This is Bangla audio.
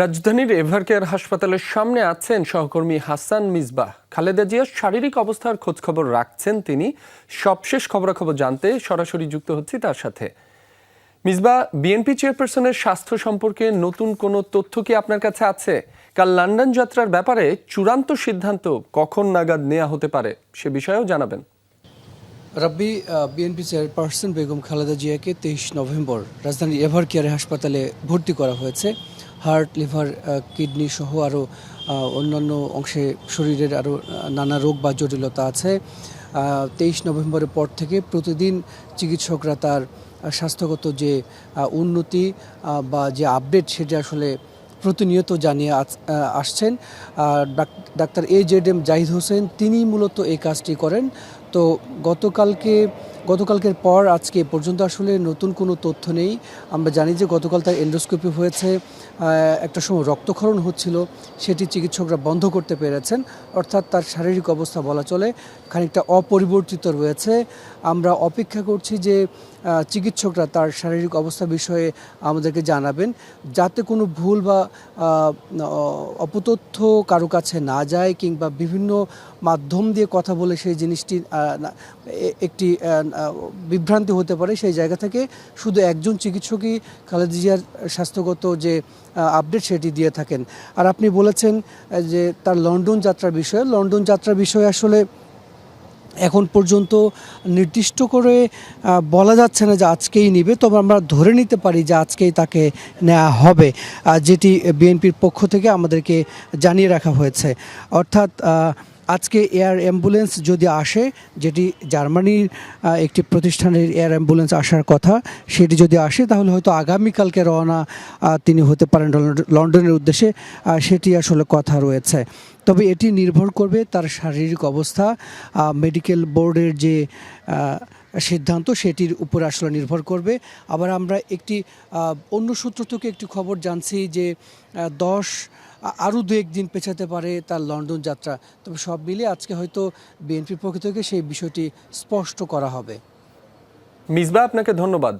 রাজধানীর এভারকেয়ার হাসপাতালের সামনে আছেন সহকর্মী হাসান মিসবাহ। খালেদা জিয়ার শারীরিক অবস্থার খোঁজখবর রাখছেন তিনি। সবশেষ খবরাখবর জানতে সরাসরি যুক্ত হচ্ছি তার সাথে। মিসবাহ, বিএনপি চেয়ারপারসনের স্বাস্থ্য সম্পর্কে নতুন কোনো তথ্য কি আপনার কাছে আছে? কাল লন্ডন যাত্রার ব্যাপারে চূড়ান্ত সিদ্ধান্ত কখন নাগাদ নেওয়া হতে পারে সে বিষয়েও জানাবেন। রাব্বি, বিএনপি চেয়ারপারসন বেগম খালেদা জিয়াকে 23 নভেম্বর রাজধানীর এভারকেয়ার হাসপাতালে ভর্তি করা হয়েছে। হার্ট, লিভার, কিডনি সহ আরও অন্যান্য অংশে শরীরের আরও নানা রোগ বা জটিলতা আছে। 23 নভেম্বরের পর থেকে প্রতিদিন চিকিৎসকরা তার স্বাস্থ্যগত যে উন্নতি বা যে আপডেট সেটা আসলে প্রতিনিয়ত জানিয়ে আসছেন। ডাক্তার AJM জাহিদ হোসেন তিনি মূলত এই কাজটি করেন। তো গতকালকের পর আজকে পর্যন্ত আসলে নতুন কোনো তথ্য নেই। আমরা জানি যে গতকাল তার এন্ডোস্কোপি হয়েছে, একটা সময় রক্তক্ষরণ হচ্ছিল, সেটি চিকিৎসকরা বন্ধ করতে পেরেছেন। অর্থাৎ তার শারীরিক অবস্থা বলা চলে খানিকটা অপরিবর্তিত রয়েছে। আমরা অপেক্ষা করছি যে চিকিৎসকরা তার শারীরিক অবস্থা বিষয়ে আমাদেরকে জানাবেন, যাতে কোনো ভুল বা অপতথ্য কারো কাছে না যায় কিংবা বিভিন্ন মাধ্যম দিয়ে কথা বলে সেই জিনিসটি একটি বিভ্রান্তি হতে পারে। সেই জায়গা থেকে শুধু একজন চিকিৎসকই খালেদা জিয়ার স্বাস্থ্যগত যে আপডেট সেটি দিয়ে থাকেন। আর আপনি বলেছেন যে তার লন্ডন যাত্রার বিষয়ে আসলে এখন পর্যন্ত নির্দিষ্ট করে বলা যাচ্ছে না যে আজকেই নিবে, তবে আমরা ধরে নিতে পারি যে আজকেই তাকে নেওয়া হবে, যেটি বিএনপির পক্ষ থেকে আমাদেরকে জানিয়ে রাখা হয়েছে। অর্থাৎ আজকে এয়ার অ্যাম্বুলেন্স যদি আসে, যেটি জার্মানির একটি প্রতিষ্ঠানের এয়ার অ্যাম্বুলেন্স আসার কথা, সেটি যদি আসে তাহলে হয়তো আগামীকালকে রওনা তিনি হতে পারেন লন্ডনের উদ্দেশ্যে, সেটি আসলে কথা রয়েছে। তবে এটি নির্ভর করবে তার শারীরিক অবস্থা, মেডিকেল বোর্ডের যে সিদ্ধান্ত সেটির উপর আসলে নির্ভর করবে। আবার আমরা একটি অন্য সূত্র থেকে একটি খবর জানছি যে আরও 2-1 দিন পেছাতে পারে তার লন্ডন যাত্রা। তবে সব মিলিয়ে আজকে হয়তো বিএনপির পক্ষ থেকে সেই বিষয়টি স্পষ্ট করা হবে। মিসবাহ, আপনাকে ধন্যবাদ।